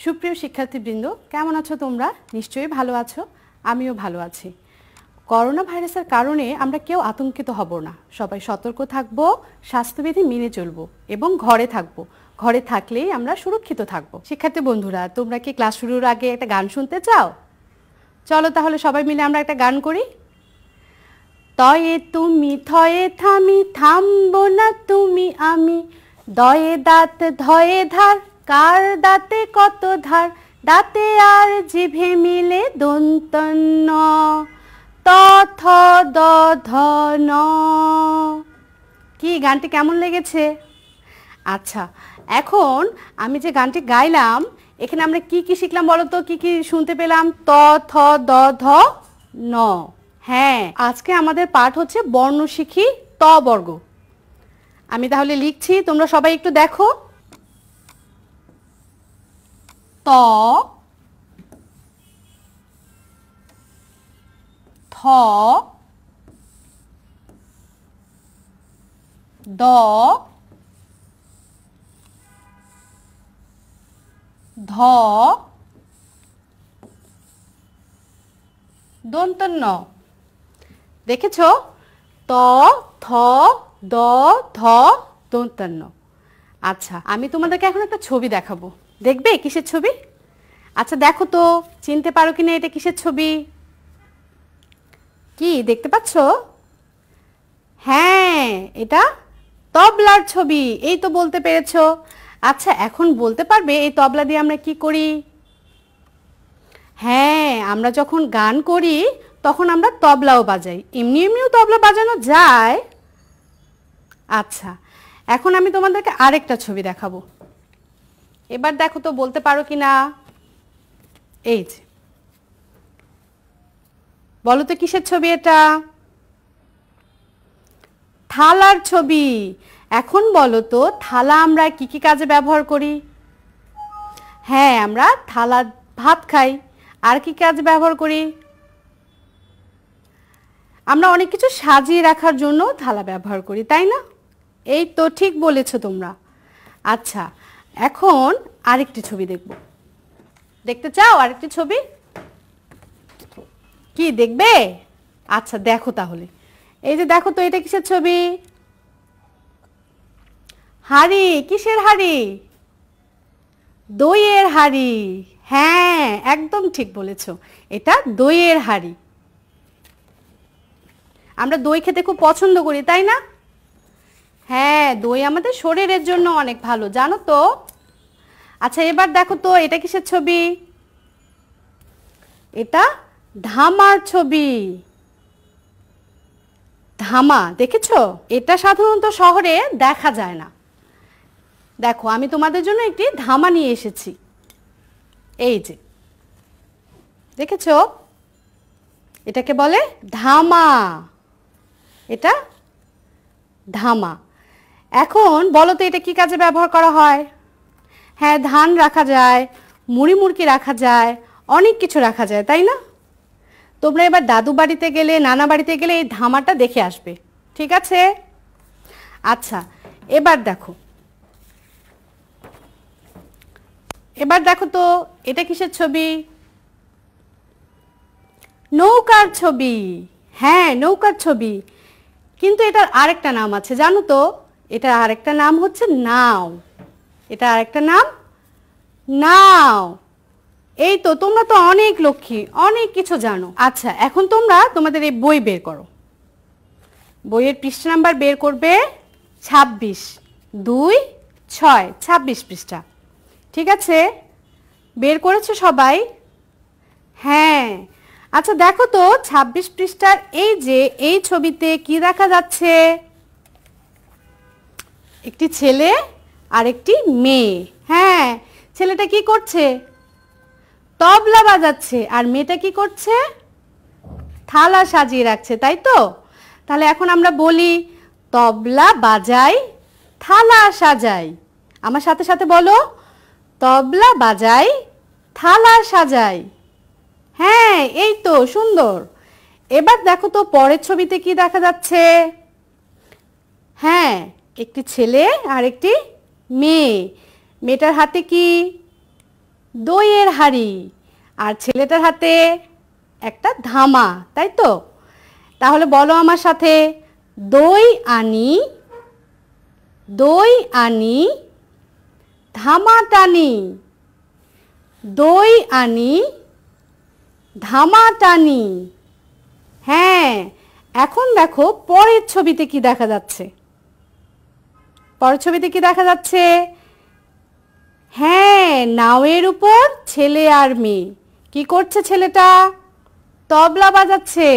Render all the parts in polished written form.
সুপ্রিয় শিক্ষার্থীবৃন্দ, কেমন আছো তোমরা? নিশ্চয়ই ভালো আছো, আমিও ভালো আছি। করোনা ভাইরাসের কারণে আমরা কেউ আতঙ্কিত হব না, সবাই সতর্ক থাকব, স্বাস্থ্যবিধি মেনে চলব এবং ঘরে থাকব। ঘরে থাকলেই আমরা সুরক্ষিত থাকব। শিক্ষার্থী বন্ধুরা, তোমরা কি ক্লাস শুরুর আগে একটা গান শুনতে চাও? চলো তাহলে সবাই মিলে আমরা একটা গান করি। তয়ে তুমি থয়ে থামি, থামবো না তুমি আমি, দয়ে দাঁত ধয়ে ধার, কার দাঁতে কত ধার, দাঁতে আর জিভে মিলে দন্তন্য, ত থ দ ধ ন। কি গানটি কেমন লেগেছে? আচ্ছা, এখন আমি যে গানটি গাইলাম এখানে আমরা কি কি শিখলাম বলো তো? কি কি শুনতে পেলাম? ত থ দ ধ ন। হ্যাঁ, আজকে আমাদের পাঠ হচ্ছে বর্ণ শিখি ত বর্গ। আমি তাহলে লিখছি, তোমরা সবাই একটু দেখো। ত, থ, দ, ধ, দন্তন্য। দেখেছো? ত, থ, দ, ধ, দন্তন্য। আচ্ছা, আমি তোমাদেরকে এখন একটা ছবি দেখাবো, দেখবে কিসের ছবি? আচ্ছা দেখো তো, চিনতে পারো কিনা এটা কিসের ছবি? কি দেখতে পাচ্ছ? হ্যাঁ, এটা তবলার ছবি। এই তো বলতে পেরেছো। আচ্ছা, এখন বলতে পারবে এই তবলা দিয়ে আমরা কি করি? হ্যাঁ, আমরা যখন গান করি তখন আমরা তবলাও বাজাই। এমনি এমনিও তবলা বাজানো যায়। আচ্ছা, এখন আমি তোমাদেরকে আরেকটা ছবি দেখাবো। এবার দেখো তো বলতে পারো কিনা। এই যে, বলো তো কিসের ছবি এটা? থালার ছবি। এখন বলো তো, থালা আমরা কি কি কাজে ব্যবহার করি? হ্যাঁ, আমরা থালা ভাত খাই। আর কি কাজে ব্যবহার করি? আমরা অনেক কিছু সাজিয়ে রাখার জন্য থালা ব্যবহার করি, তাই না? এই তো ঠিক বলেছো তোমরা। আচ্ছা, এখন আরেকটি ছবি দেখব। দেখতে চাও আরেকটি ছবি? কি দেখবে? আচ্ছা দেখো তাহলে। এই যে দেখো তো, এটা কিসের ছবি? হাঁড়ি। কিসের হাঁড়ি? দইয়ের হাঁড়ি। হ্যাঁ, একদম ঠিক বলেছো, এটা দইয়ের হাঁড়ি। আমরা দই খেতে খুব পছন্দ করি, তাই না? হ্যাঁ, দই আমাদের শরীরের জন্য অনেক ভালো, জানো তো? আচ্ছা, এবার দেখো তো, এটা কিসের ছবি? এটা ধামার ছবি। ধামা দেখেছো? এটা সাধারণত শহরে দেখা যায় না। দেখো, আমি তোমাদের জন্য একটি ধামা নিয়ে এসেছি। এই যে, দেখেছো? এটাকে বলে ধামা। এটা ধামা। এখন বলো তো, এটা কি কাজে ব্যবহার করা হয়? হ্যাঁ, ধান রাখা যায়, মুড়ি মুড়কি রাখা যায়, অনেক কিছু রাখা যায়, তাই না? তোমরা এবার দাদু বাড়িতে গেলে, নানা বাড়িতে গেলে এই ধামাটা দেখে আসবে, ঠিক আছে? আচ্ছা, এবার দেখো, এবার দেখো তো, এটা কিসের ছবি? নৌকার ছবি। হ্যাঁ, নৌকার ছবি। কিন্তু এটার আরেকটা নাম আছে, জানো তো? এটার আরেকটা নাম হচ্ছে নাও। এটা আরেকটা নাম নাও। এই তো, তোমরা তো অনেক লক্ষ্মী, অনেক কিছু জানো। আচ্ছা, এখন তোমরা তোমাদের এই বই বের করো। বইয়ের পৃষ্ঠা নাম্বার বের করবে 26, 2, 6, 26 পৃষ্ঠা। ঠিক আছে? বের করেছো সবাই? হ্যাঁ। আচ্ছা দেখো তো, 26 পৃষ্ঠার এই যে এই ছবিতে কি দেখা যাচ্ছে? একটি ছেলে আর একটি মেয়ে। হ্যাঁ, ছেলেটা কি করছে? তবলা বাজাচ্ছে। আর মেয়েটা কি করছে? থালা সাজিয়ে রাখছে, তাই তো? তাহলে এখন আমরা বলি, তবলা বাজাই, থালা সাজাই। আমার সাথে সাথে বলো, তবলা বাজাই, থালা সাজাই। হ্যাঁ, এই তো সুন্দর। এবার দেখো তো পরের ছবিতে কি দেখা যাচ্ছে? হ্যাঁ, একটি ছেলে আর একটি মেয়ে। মেয়েটার হাতে কি? দইয়ের হাঁড়ি। আর ছেলেটার হাতে একটা ধামা, তাই তো? তাহলে বলো আমার সাথে, দই আনি, দই আনি, ধামা টানি। দই আনি, ধামা টানি। হ্যাঁ, এখন দেখো পরের ছবিতে কি দেখা যাচ্ছে। পরের ছবিতে কি দেখা যাচ্ছে? হ্যাঁ, নাওয়ের উপর ছেলে আর মেয়ে। কি করছে ছেলেটা? তবলা বাজাচ্ছে।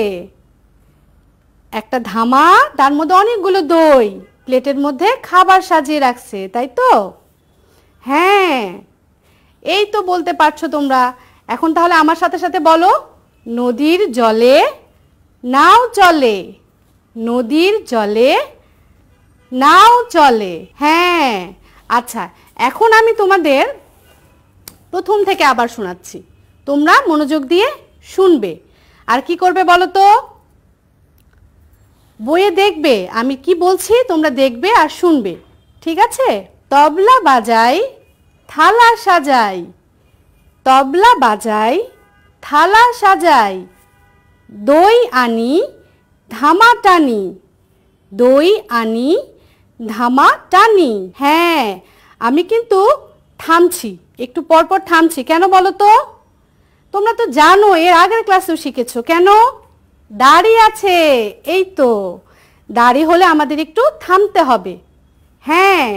একটা ধামা, তার মধ্যে অনেকগুলো দই, প্লেটের মধ্যে খাবার সাজিয়ে রাখছে, তাই তো? হ্যাঁ, এই তো বলতে পারছো তোমরা। এখন তাহলে আমার সাথে সাথে বলো, নদীর জলে নাও চলে। নদীর জলে নাও চলে। হ্যাঁ, আচ্ছা, এখন আমি তোমাদের প্রথম থেকে আবার শোনাচ্ছি, তোমরা মনোযোগ দিয়ে শুনবে। আর কি করবে বলো তো? বইয়ে দেখবে আমি কি বলছি, তোমরা দেখবে আর শুনবে, ঠিক আছে? তবলা বাজাই, থালা সাজাই। তবলা বাজাই, থালা সাজাই। দই আনি, ধামা টানি। দই আনি, ধামা টানি। হ্যাঁ, আমি কিন্তু থামছি, একটু পর পর থামছি। কেন বলো তো? তোমরা তো জানো, এর আগের ক্লাসেও শিখেছো। কেন? দাড়ি আছে, এই তো। দাড়ি হলে আমাদের একটু থামতে হবে। হ্যাঁ,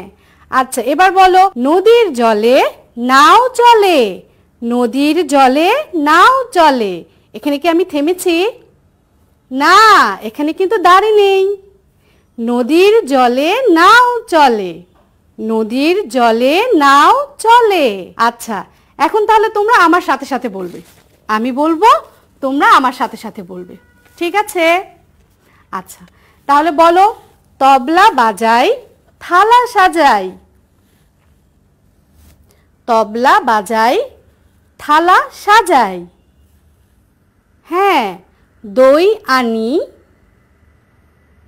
আচ্ছা, এবার বলো, নদীর জলে নাও চলে। নদীর জলে নাও চলে। এখানে কি আমি থেমেছি? না, এখানে কিন্তু দাড়ি নেই। নদীর জলে নাও চলে। নদীর জলে নাও চলে। আচ্ছা, এখন তাহলে তোমরা আমার সাথে সাথে বলবে। আমি বলবো, তোমরা আমার সাথে সাথে বলবে, ঠিক আছে? আচ্ছা, তাহলে বলো, তবলা বাজাই, থালা সাজাই। তবলা বাজাই, থালা সাজাই। হ্যাঁ, দই আনি,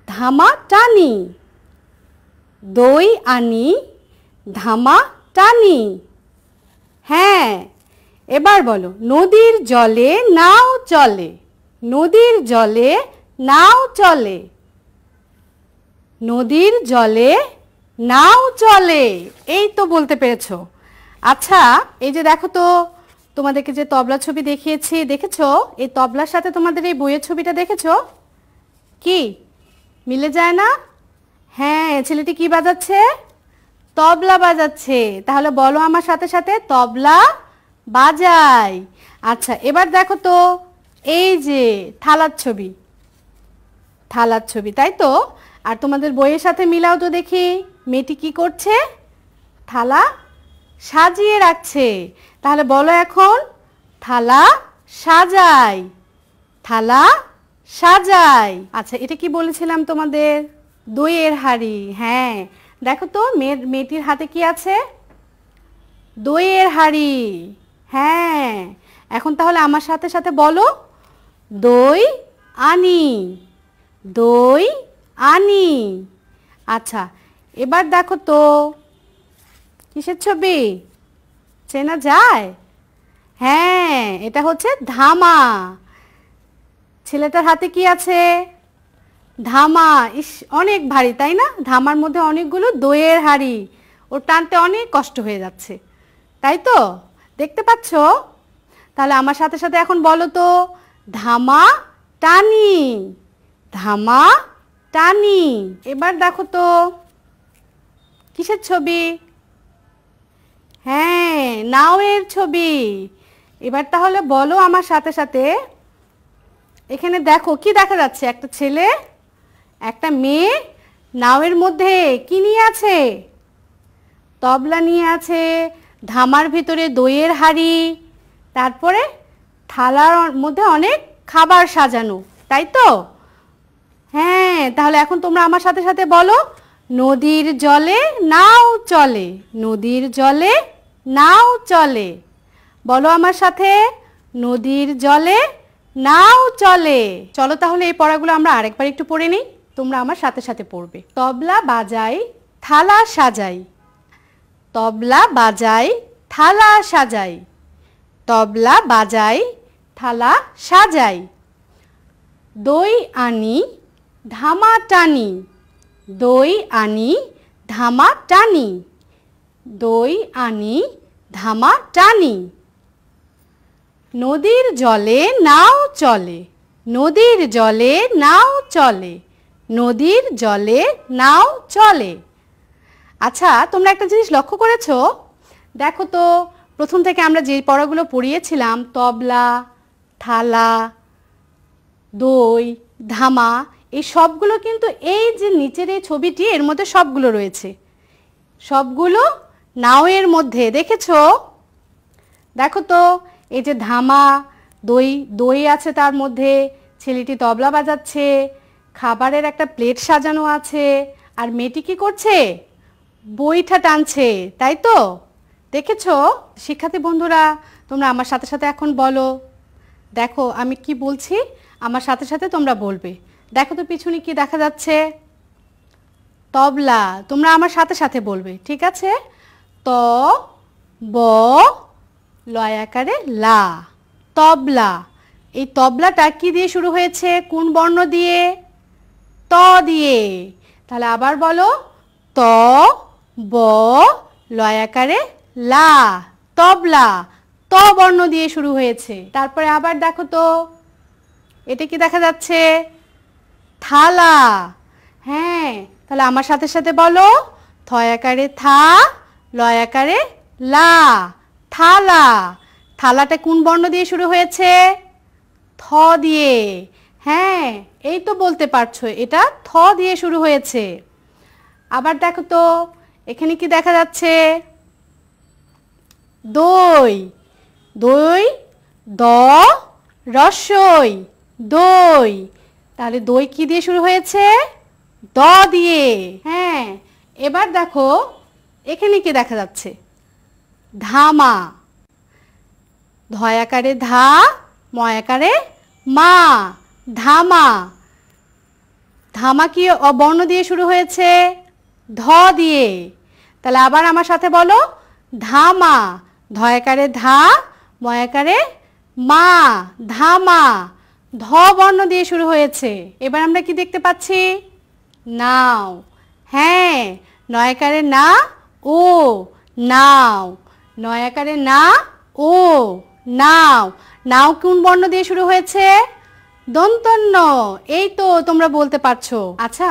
ধামা টানি। দই আনি, ধামা টানি। হ্যাঁ, এবার বলো, নদীর জলে নাও চলে। নদীর জলে নাও চলে। নদীর জলে নাও চলে। এই তো বলতে পেরেছো। আচ্ছা, এই যে দেখো তো, তোমাদেরকে যে তবলা ছবি দেখিয়েছি, দেখেছো? এই তবলার সাথে তোমাদের এই বইয়ের ছবিটা দেখেছো? কি মিলে যায় না? হ্যাঁ, ছেলেটি কি বাজাচ্ছে? তবলা বাজাচ্ছে। তাহলে বলো আমার সাথে সাথে, তবলা বাজাই। আচ্ছা, এবার দেখো তো, এই যে থালার ছবি, থালার ছবি, তাই তো? আর তোমাদের বইয়ের সাথে মিলাও তো দেখি, মেয়েটি কি করছে? থালা সাজিয়ে রাখছে। তাহলে বলো এখন, থালা সাজাই। থালা সাজাই। আচ্ছা, এটা কি বলেছিলাম তোমাদের? দইয়ের হাঁড়ি। হ্যাঁ, দেখো তো মেয়েটির হাতে কি আছে? দইয়ের হাঁড়ি। হ্যাঁ, এখন তাহলে আমার সাথে সাথে বলো, দই আনি। দই আনি। আচ্ছা, এবার দেখো তো, কিসের ছবি? চেনা যায়? হ্যাঁ, এটা হচ্ছে ধামা। ছেলেটার হাতে কি আছে? ধামা। ইস, অনেক ভারী, তাই না? ধামার মধ্যে অনেকগুলো দইয়ের হাঁড়ি, ওর টানতে অনেক কষ্ট হয়ে যাচ্ছে, তাই তো? দেখতে পাচ্ছ? তাহলে আমার সাথে সাথে এখন বলো তো, ধামা টানি। ধামা টানি। এবার দেখো তো, কিসের ছবি? হ্যাঁ, নাওয়ের ছবি। এবার তাহলে বলো আমার সাথে সাথে, এখানে দেখো কি দেখা যাচ্ছে? একটা ছেলে, একটা মেয়ে নাওয়ের মধ্যে কি নিয়ে আছে? তবলা নিয়ে আছে, ধামার ভিতরে দইয়ের হাঁড়ি, তারপরে থালার মধ্যে অনেক খাবার সাজানো, তাই তো? হ্যাঁ, তাহলে এখন তোমরা আমার সাথে সাথে বলো, নদীর জলে নাও চলে। নদীর জলে নাও চলে। বলো আমার সাথে, নদীর জলে নাও চলে। চলো তাহলে এই পড়াগুলো আমরা আরেকবার একটু পড়ে নিই, তোমরা আমার সাথে সাথে পড়বে। তবলা বাজাই, থালা সাজাই। তবলা বাজাই, থালা সাজাই। তবলা বাজাই, থালা সাজাই। দই আনি, ধামা টানি, দই আনি, ধামা টানি, দই আনি, ধামা টানি। নদীর জলে নাও চলে, নদীর জলে নাও চলে, নদীর জলে নাও চলে। আচ্ছা, তোমরা একটা জিনিস লক্ষ্য করেছো? দেখো তো, প্রথম থেকে আমরা যে পড়াগুলো পড়িয়েছিলাম, তবলা, থালা, দই, ধামা, এই সবগুলো কিন্তু এই যে নিচের এই ছবিটি, এর মধ্যে সবগুলো রয়েছে। সবগুলো নাওয়ের মধ্যে, দেখেছো? দেখো তো, এই যে ধামা, দই দই আছে তার মধ্যে, ছেলেটি তবলা বাজাচ্ছে, খাবারের একটা প্লেট সাজানো আছে, আর মেয়েটি কি করছে? বইটা টানছে, তাই তো? দেখেছো? শিক্ষার্থী বন্ধুরা, তোমরা আমার সাথে সাথে এখন বলো। দেখো আমি কি বলছি, আমার সাথে সাথে তোমরা বলবে। দেখো তো পিছনে কি দেখা যাচ্ছে? তবলা। তোমরা আমার সাথে সাথে বলবে, ঠিক আছে? ত ব লয় আকারে লা, তবলা। এই তবলাটা কি দিয়ে শুরু হয়েছে? কোন বর্ণ দিয়ে? ত দিয়ে। তাহলে আবার বলো, ত ব লয় আকারে লা, তবলা। ত বর্ণ দিয়ে শুরু হয়েছে। তারপরে আবার দেখো তো, এটা কি দেখা যাচ্ছে? থালা। হ্যাঁ, তাহলে আমার সাথে সাথে বলো, থয় আকারে থা, লয় আকারে লা, থালা। থালাটা কোন বর্ণ দিয়ে শুরু হয়েছে? থ দিয়ে। হ্যাঁ, এই তো বলতে পারছো, এটা থ দিয়ে শুরু হয়েছে। আবার দেখো তো, এখানে কি দেখা যাচ্ছে? দই। দই, দ রসই, দই। তাহলে দই কি দিয়ে শুরু হয়েছে? দ দিয়ে। হ্যাঁ, এবার দেখো এখানে কি দেখা যাচ্ছে? ধামা। ধয় আকারে ধা, ময় আকারে মা, ধামা। ধামা কি বর্ণ দিয়ে শুরু হয়েছে? ধ দিয়ে। তাহলে আবার আমার সাথে বলো, ধামা। ধয় আকারে ধা, ময় আকারে মা, ধামা। ধ বর্ণ দিয়ে শুরু হয়েছে। এবার আমরা কি দেখতে পাচ্ছি? নাও। হ্যাঁ, নয় আকারে না, ও, নাও। নয় আকারে না, ও, নাও। নাও কোন বর্ণ দিয়ে শুরু হয়েছে? দন্তন্য। এই তো তোমরা বলতে পারছো। আচ্ছা,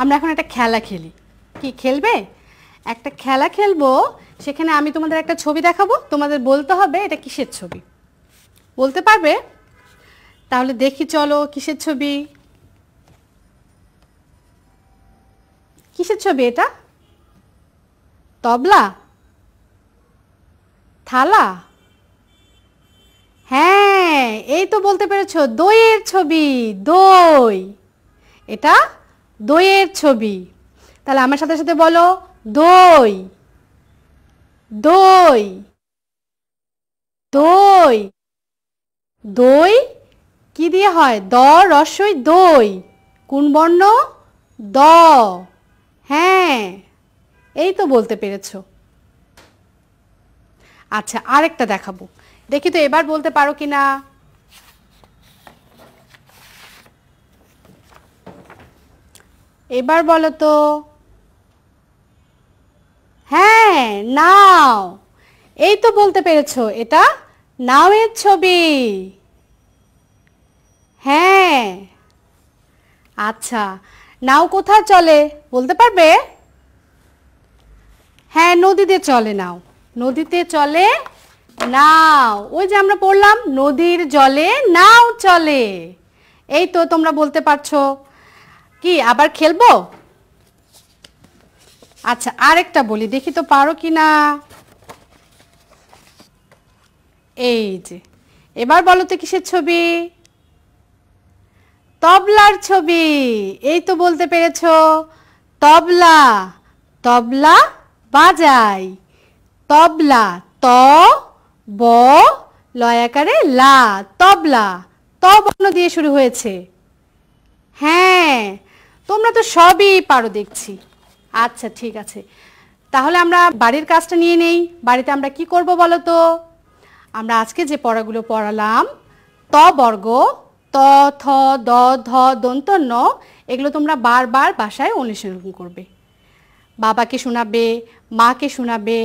আমরা এখন একটা খেলা খেলি। কি খেলবে? একটা খেলা খেলবো, সেখানে আমি তোমাদের একটা ছবি দেখাবো, তোমাদের বলতে হবে এটা কিসের ছবি। বলতে পারবে? তাহলে দেখি, চলো কিসের ছবি? কিসের ছবি এটা? তবলা? থালা? হ্যাঁ, এই তো বলতে পেরেছো, দইয়ের ছবি। দই। এটা দইয়ের ছবি। তাহলে আমার সাথে সাথে বলো, দই, দই, দই। দই কি দিয়ে হয়? দ রসই দই। কোন বর্ণ? দ। হ্যাঁ, এই তো বলতে পেরেছো। আচ্ছা, আরেকটা দেখাবো, দেখি তো এবার বলতে পারো কিনা। এবার বলো তো। হ্যাঁ, নাও। এই তো বলতে পেরেছো, এটা নাওয়ের ছবি। হ্যাঁ। আচ্ছা, নাও কোথায় চলে বলতে পারবে? হ্যাঁ, নদীতে চলে নাও। নদীতে চলে নাও। ওই যে আমরা পড়লাম, নদীর জলে নাও চলে। এই তো তোমরা বলতে পারছো। কি আবার খেলবো? আচ্ছা, আরেকটা বলি, দেখি তো পারো কিনা। এই যে, এবার বলো তো কিসের ছবি? তবলার ছবি। এই তো বলতে পেরেছো, তবলা। তবলা বাজাই। তবলা। ত ব লয় আকারে লা, তবলা। ত বর্ণ দিয়ে শুরু হয়েছে। হ্যাঁ, তোমরা তো সবই পারো দেখছি। আচ্ছা, ঠিক আছে, তাহলে আমরা বাড়ির কাজটা নিয়ে নেই। বাড়িতে আমরা কি করব বলো তো? আমরা আজকে যে পড়াগুলো পড়ালাম ত বর্গ, ত, থ, দ, ধ, দন্ত, ন, এগুলো তোমরা বারবার বাসায় অনুশীলন করবে। বাবাকে শোনাবে, মাকে শোনাবে,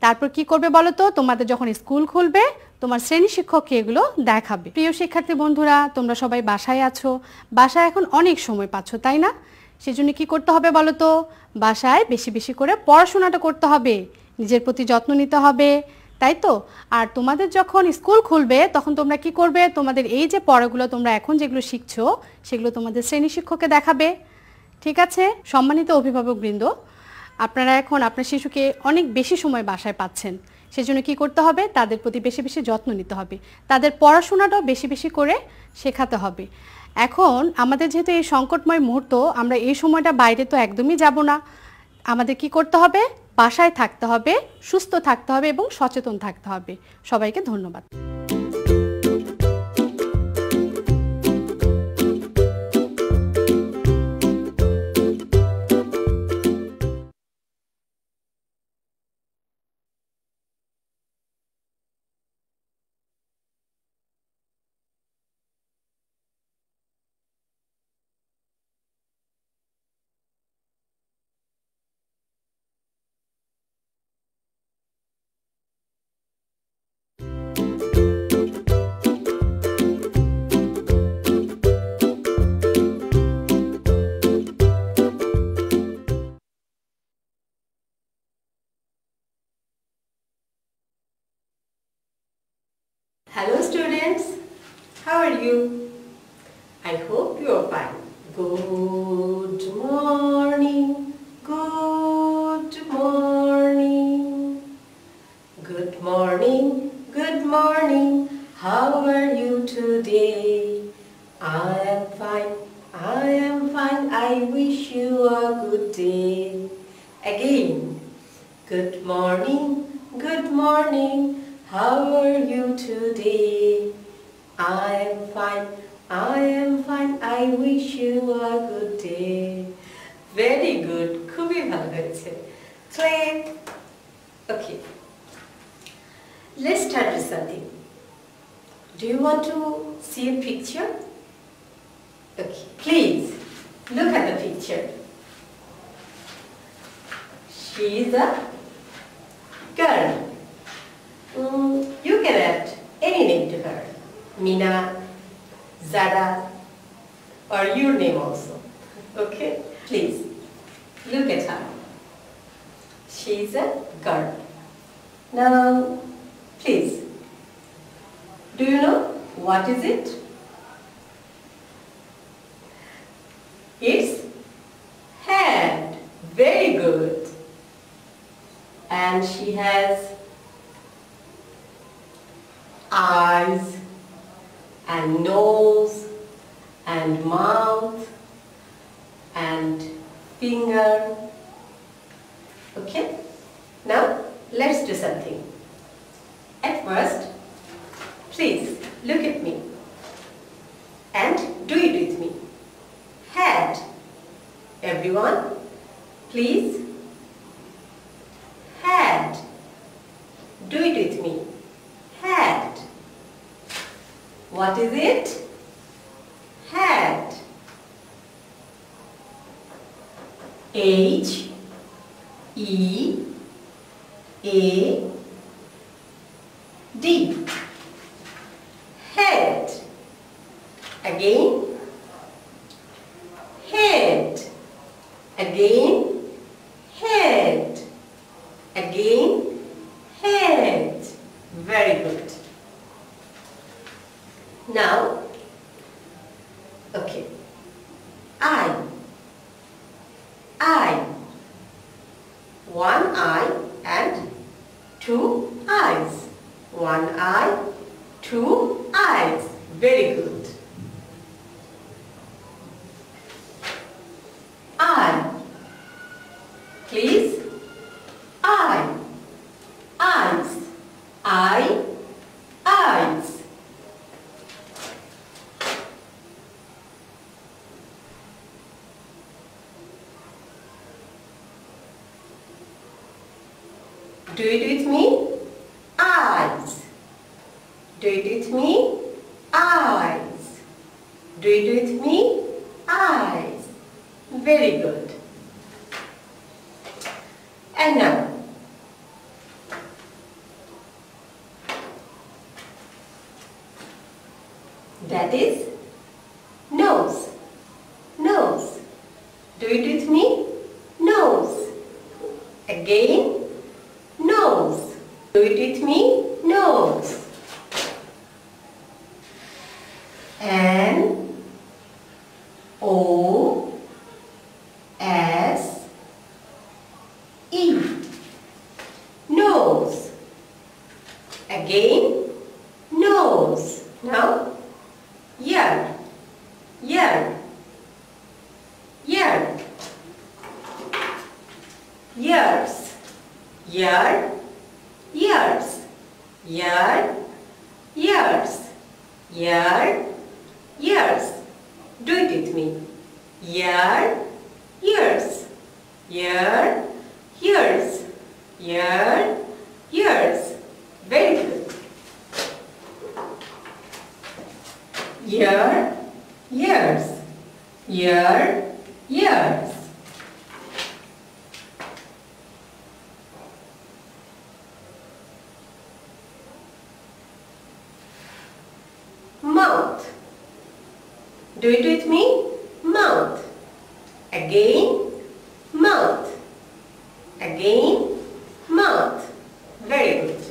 তারপর কি করবে বলো তো, তোমাদের যখন স্কুল খুলবে তোমার শ্রেণী শিক্ষককে এগুলো দেখাবে। প্রিয় শিক্ষার্থী বন্ধুরা, তোমরা সবাই বাসায় আছো, বাসায় এখন অনেক সময় পাচ্ছ, তাই না? সেজন্য কি করতে হবে বলো তো, বাসায় বেশি বেশি করে পড়াশোনাটা করতে হবে, নিজের প্রতি যত্ন নিতে হবে, তাই তো? আর তোমাদের যখন স্কুল খুলবে তখন তোমরা কি করবে, তোমাদের এই যে পড়াগুলো তোমরা এখন যেগুলো শিখছো সেগুলো তোমাদের শ্রেণী শিক্ষককে দেখাবে। ঠিক আছে? সম্মানিত অভিভাবকবৃন্দ, আপনারা এখন আপনার শিশুকে অনেক বেশি সময় বাসায় পাচ্ছেন, সেজন্য কি করতে হবে, তাদের প্রতি বেশি বেশি যত্ন নিতে হবে, তাদের পড়াশোনাটাও বেশি বেশি করে শেখাতে হবে। এখন আমাদের যেহেতু এই সংকটময় মুহূর্ত, আমরা এই সময়টা বাইরে তো একদমই যাব না, আমাদের কি করতে হবে, বাসায় থাকতে হবে, সুস্থ থাকতে হবে এবং সচেতন থাকতে হবে। সবাইকে ধন্যবাদ। Hello students, how are you? I hope you are fine. Good morning, good morning. Good morning, good morning. How are you today? I am fine, I am fine. I wish you a good day. Again, good morning, good morning. How are you today? I am fine, I am fine. I wish you a good day. Very good. খুবই ভালো হয়েছে। Clap. Okay. Let's start with something. Do you want to see a picture? Okay. Please look at the picture. She is a girl. You can add any name to her. Mina, Zara, or your name also. Okay? Please, look at her. She is a girl. Now, please, do you know what is it? It's head. Very good. And she has eyes and nose and mouth and finger. Okay? Now let's do something. At first, please look at me and do it with me. Head. Everyone, please. Head. Do it with me. Head. What is it? Head. H E A D. Head. Again. Head. Again. Head. Again. Head. Very good. Now, okay. Eye. Eye. One eye and two eyes. One eye, two eyes. Very good. Eye. Please. Eye. Eyes. Eye. Eyes. Do it with me. Eyes. That is nose. Nose. Do it with me. Nose. Again. Nose. Do it with me. Nose. N O S E. Nose. Again. Nose. Now ear. Ear. Ear. Ears. Ear. Ears. Ear. Ears. Ear. Ears. Do it with me. Ear. Ears. Ear. Ears. Ear. Ears. Very good. Ear. Ears. Ear. Ears. Mouth. Do it with me. Mouth. Again. Mouth. Again. Mouth. Very good.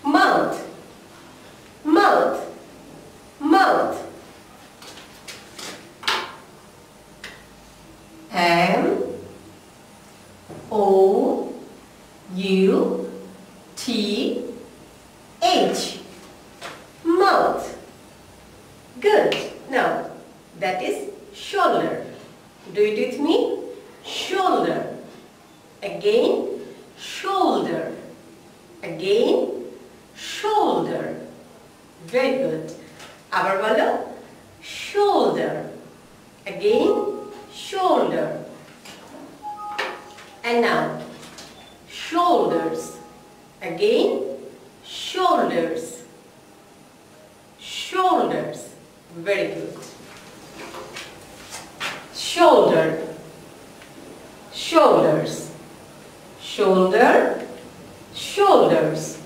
Mouth. Mouth. Mouth. M O U T H. Mouth. Good. Now, that is shoulder. Do it with me. Shoulder. Again, shoulder. Again, shoulder. Very good. Abar bolo. Shoulder. Again, shoulder. And now, shoulders. Again, shoulders. Shoulders. Very good. Shoulder. Shoulders. Shoulder. Shoulders.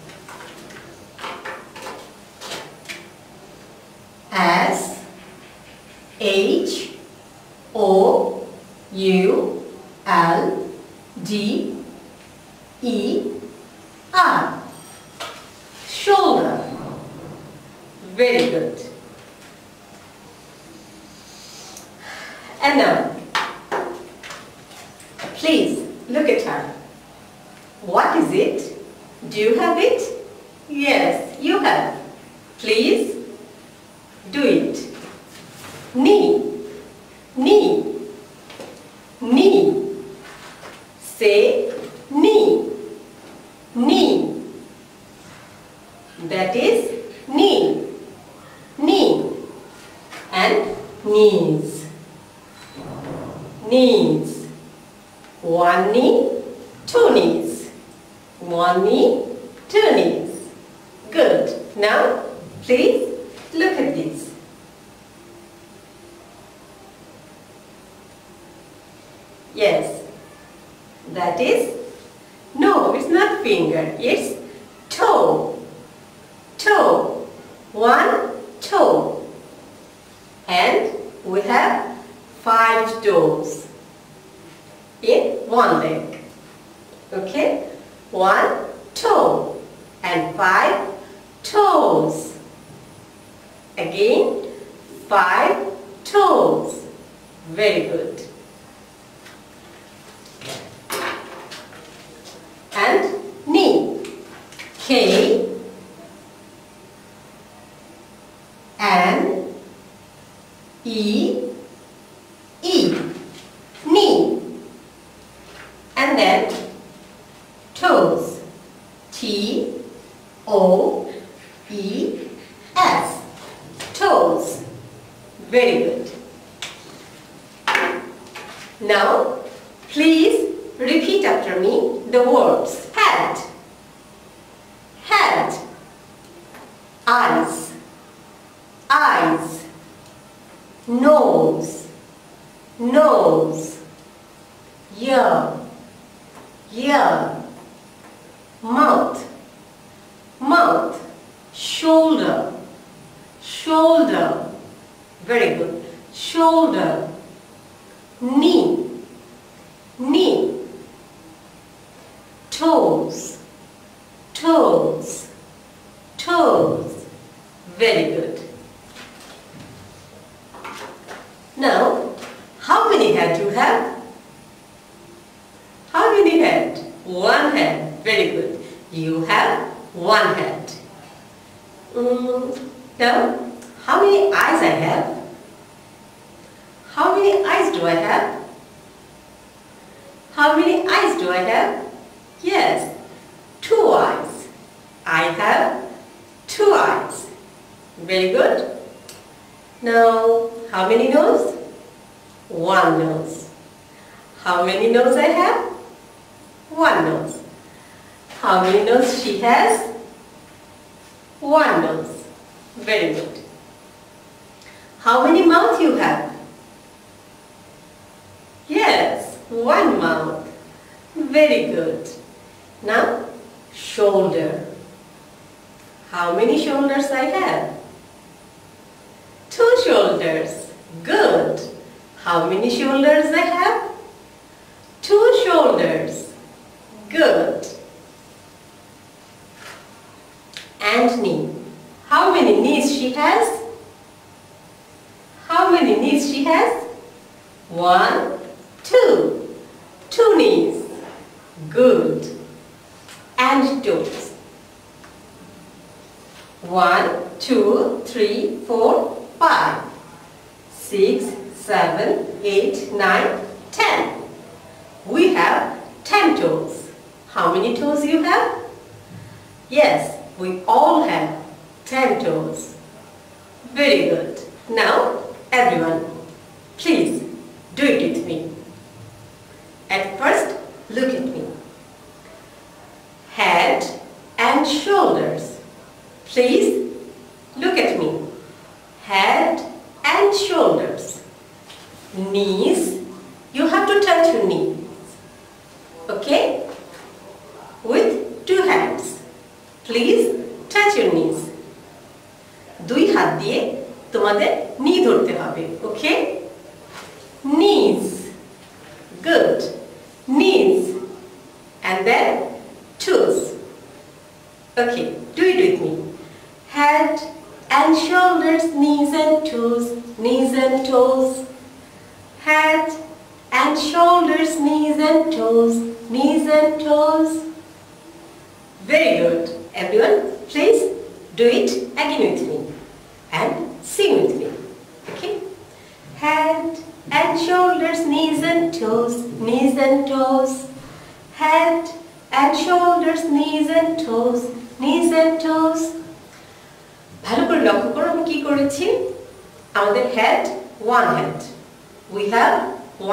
S H O U L D E R. Shoulder. Very good. And now, please look at her. What is it? Do you have it? Yes, you have. Please do it. Knee. Knee. Knee. Say knee. Knee. That is knee. Knee. And knees. Knees. One knee, two knees. One knee, two knees. Good. Now, please look at this. Yes, that is, no, it's not finger, it's toe. Toe. One toe. And we have 5 toes in one leg. Okay? 1 toe and 5 toes. Again, 5 toes. Very good. And knee. K N E E. Knee. And then toes. T O E S. Toes. Very good. Now, please repeat after me the words head, head, eyes, eyes, nose, nose, ear, ear, mouth, mouth, shoulder, shoulder, very good, shoulder, knee, knee, toes, toes, toes, very good. Now, how many hands you have? How many hands? One hand, very good. You have one hand. Now, how many eyes I have? How many eyes do I have? How many eyes do I have? Yes, 2 eyes. I have 2 eyes. Very good. Now, how many nose? 1 nose. How many nose I have? 1 nose. How many nose she has? 1 nose. Very good. How many mouth you have? Yes, 1 mouth. Very good. Now, shoulder. How many shoulders I have? 2 shoulders. Good. How many shoulders I have? 2 shoulders. Good. And knee. How many knees she has? How many knees she has? 1, 2. 2 knees. Good. And toes. 1, 2, 3, 4, 5, 6, 7, 8, 9, 10. We have 10 toes. How many toes you have? Yes, we all have 10 toes. Very good. Now, everyone, please do it with me. At first, look at me. Head and shoulders. Please look at me. Head and shoulders. Knees. You have to touch your knees. Okay? With 2 hands. Please touch your knees. 2 হাত দিয়ে তোমাদের knee ধরতে হবে. Okay? Knees. Good. Knees. And then toes. Okay, do it with me. Head and shoulders, knees and toes, knees and toes. Head and shoulders, knees and toes, knees and toes. Very good. Everyone, please do it again with me and sing with me. Okay? Head and shoulders, knees and toes, knees and toes. Head and shoulders, knees and toes, knees and toes. ভালো করে লক্ষ্য করো আমি কি করেছি আমাদের head one hand we have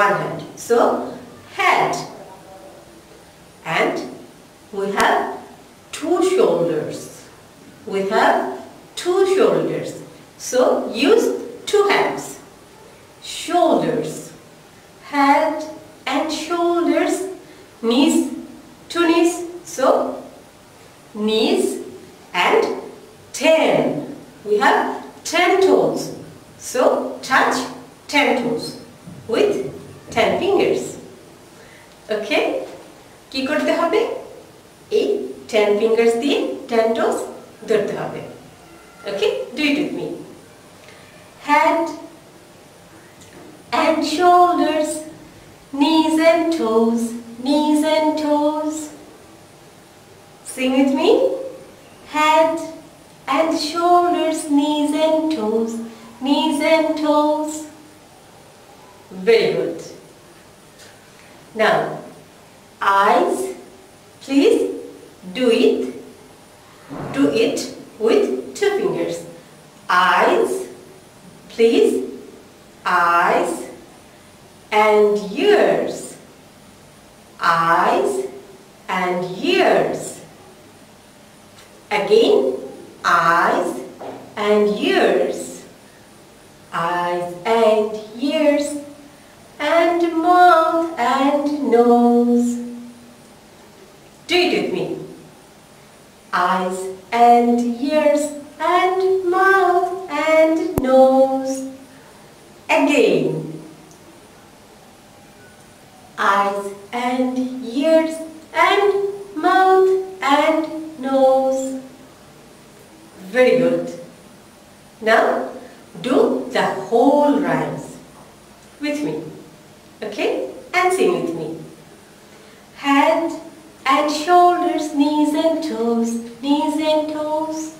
one hand so head and we have 2 shoulders so use 2 hands shoulders head and shoulders knees 2 knees so knees and 10. We have 10 toes. So touch 10 toes with 10 fingers. Okay? কি করতে হবে? এই 10 fingers দিয়ে 10 toes ধরতে হবে. Okay? Do it with me. Head and shoulders, knees and toes, knees and toes. Sing with me. Head and shoulders, knees and toes, knees and toes. Very good. Now, eyes, please do it with 2 fingers. Eyes, please, eyes and ears. Eyes and ears. Again, eyes and ears, eyes and ears, and mouth and nose. Do it with me. Eyes and ears and mouth and nose. Again. Eyes and ears and mouth and nose. Very good. Now do the whole rhymes with me. Okay? And sing with me. Head and shoulders, knees and toes, knees and toes.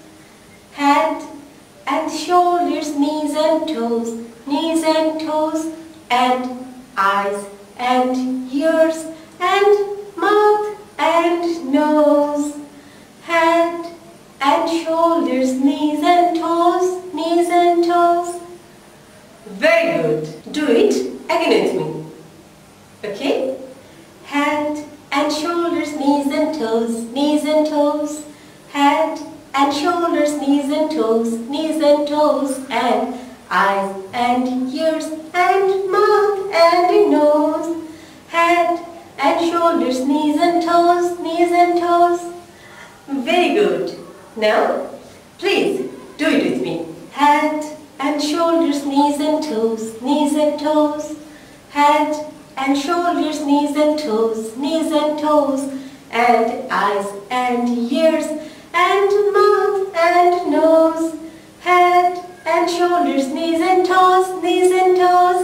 Head and shoulders, knees and toes, knees and toes. And eyes and ears and mouth and nose. Head and shoulders, knees and toes, knees and toes. Very good. Do it again with me. Okay? Head and shoulders, knees and toes, knees and toes. Head and shoulders, knees and toes, knees and toes. And eyes and ears and mouth and nose. Head and shoulders, knees and toes, knees and toes. Very good. Now, please do it with me. Head and shoulders, knees and toes, knees and toes. Head and shoulders, knees and toes, knees and toes. And eyes and ears and mouth and nose. Head and shoulders, knees and toes, knees and toes.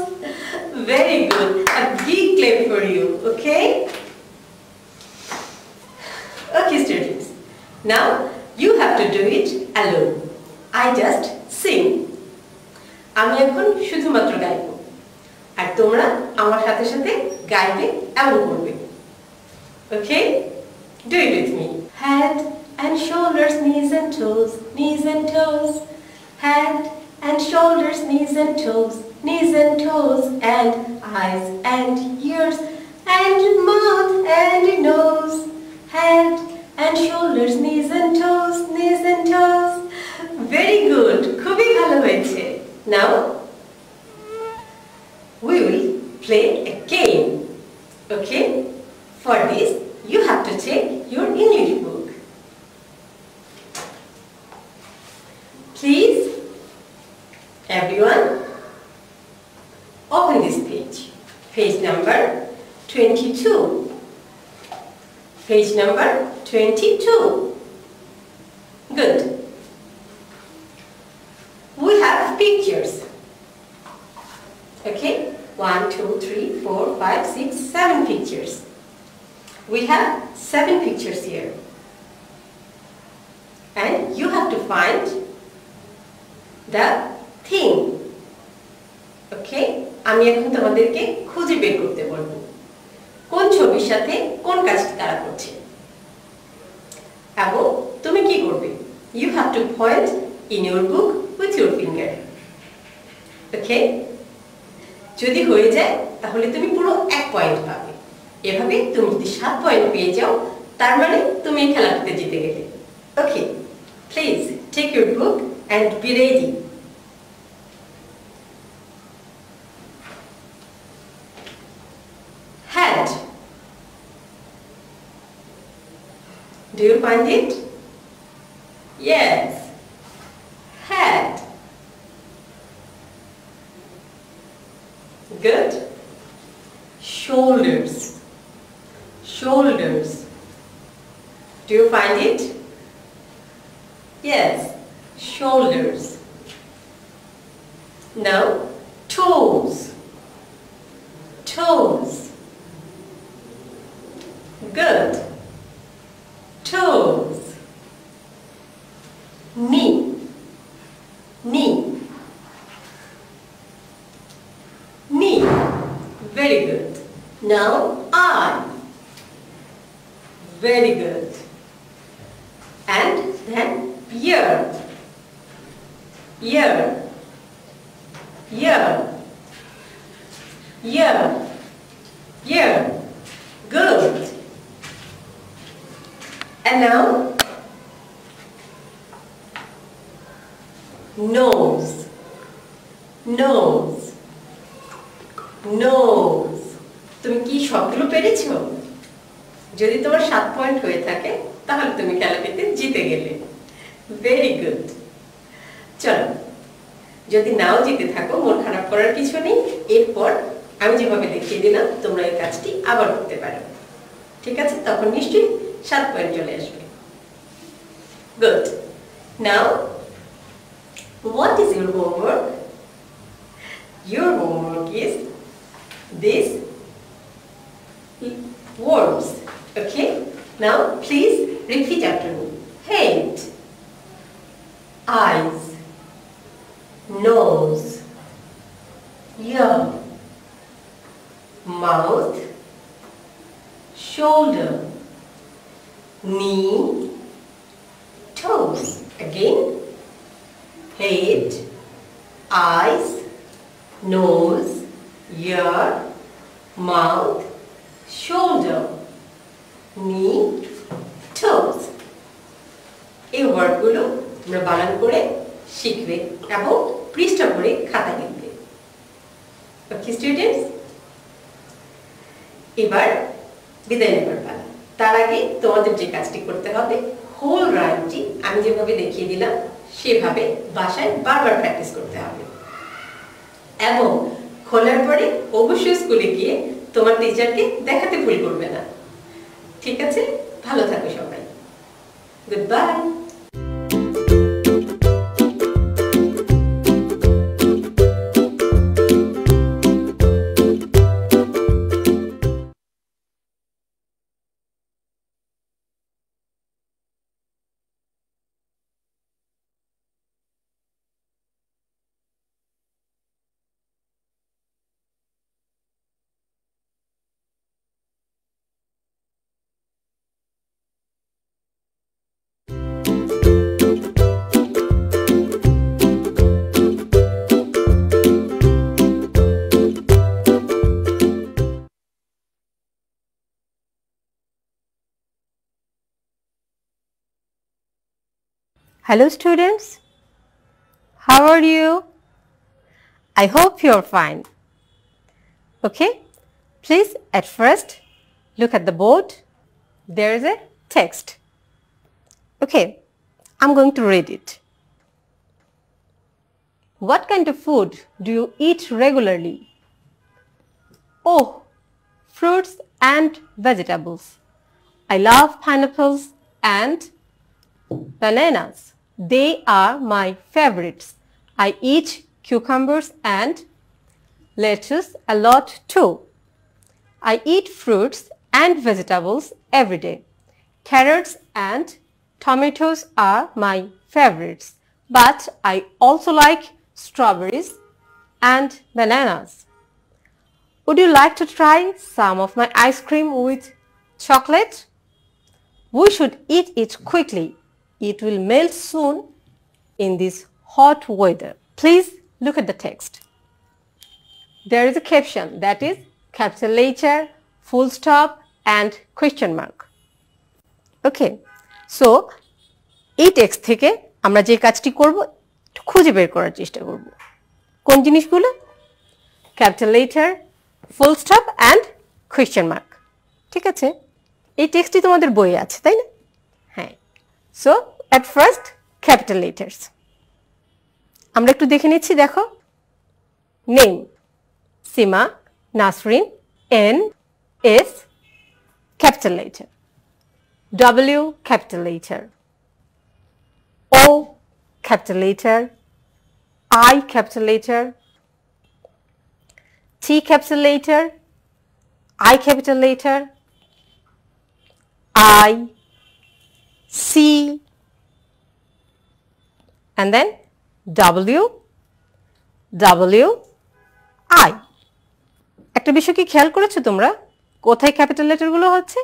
Very good. A big clap for you, okay? Okay, students. Now, you have to do it alone. I just sing. আমি এখন শুধুমাত্র গাইব আর তোমরা আমার সাথে সাথে গাইবে এবং করবে Okay? Do it with me. Head and shoulders, knees and toes, knees and toes. Head and shoulders, knees and toes, knees and toes. And eyes and ears and mouth and nose. Head and shoulders, knees and toes, knees and toes. Very good. খুবই ভালো হয়েছে. Now we will play a game. Okay? For this you have to take your English book. Please everyone open this page. Page number 22. Page number 22. Good. We have pictures. Okay? 1, 2, 3, 4, 5, 6, 7 pictures. We have 7 pictures here. And you have to find the thing. Okay? আমি এখন তোমাদেরকে খুঁজে বের করতে বলবো কোন ছবির সাথে কোন কাজটি তারা করছে এবং তুমি কি করবে you have to point in your book with your finger. Okay? যদি হয়ে যায় তাহলে তুমি পুরো 1 পয়েন্ট পাবে এভাবে তুমি যদি 7 পয়েন্ট পেয়ে যাও তার মানে তুমি এই খেলাটিতে জিতে গেলে Okay? Please take your book and be ready. Head. Do you find it? Yes. Head. Good. Shoulders. Shoulders. Do you find it? Yes. Shoulders. Now, toes. Toes. Good. Toes. Knee. Knee. Knee. Very good. Now eye. Very good. And then ear. Ear. Ear. Ear. Ear. Good. And now nose. Nose. Nose. তুমি কি সবগুলো পেরেছো? যদি তোমার 7 point হয়ে থাকে তাহলে তুমি খেলাটিতে জিতে গেলে ভেরি গুড। চলো, যদি নাও জিতে থাকো মন খারাপ করার কিছু নেই। এরপর আমি যেভাবে দেখিয়ে দিলাম তোমরা এই কাজটি আবার করতে পারো। ঠিক আছে? তখন নিশ্চয়ই 7 পয়েন্ট চলে আসবে। Good. Now what is your homework? Your homework is this words. Okay? Now please repeat after me. Head, eyes, nose, ear, mouth, shoulder, knee, toes. Again, head, eyes, nose, ear, mouth, shoulder, knee, toes. এই ওয়ার্ডগুলো তোমরা বানান করে শিখবে এবং পৃষ্ঠা করে খাতা লিখবে। ওকে স্টুডেন্টস, এবার বিদায় নেবার পালা। তার আগে তোমাদের যে কাজটি করতে হবে, হোল রাইমটি আমি যেভাবে দেখিয়ে দিলাম সেভাবে বাসায় বারবার প্র্যাকটিস করতে হবে এবং খোলার পরে অবশ্যই স্কুলে গিয়ে তোমার টিচারকে দেখাতে ভুল করবে না। ঠিক আছে? ভালো থাকো সবাই। Good bye. Hello students, how are you? I hope you are fine. Okay, please at first look at the board. There is a text. Okay, I'm going to read it. What kind of food do you eat regularly? Oh, fruits and vegetables. I love pineapples and bananas. They are my favorites. I eat cucumbers and lettuce a lot too. I eat fruits and vegetables every day. Carrots and tomatoes are my favorites, but I also like strawberries and bananas. Would you like to try some of my ice cream with chocolate? We should eat it quickly. It will melt soon in this hot weather. Please look at the text. There is a caption, that is capital letter, full stop and question mark. Okay, so এই text থেকে আমরা যে কাজটি করব একটু খুঁজে বের করার চেষ্টা করব। কোন জিনিসগুলো? Capital letter, full stop and question mark. ঠিক আছে, এই টেক্সটটি তোমাদের বইয়ে আছে তাই না? হ্যাঁ। So at first capital letters আমরা একটু দেখে নিচ্ছি। দেখো, name Seema, Nasrin, N, S capital letter, W capital letter, O capital letter, I capital letter, T capital letter, I capital letter, I, C, and then W, W, I. একটা বিষয় কি খেয়াল করেছো তোমরা, কোথায় ক্যাপিটাল লেটারগুলো হচ্ছে?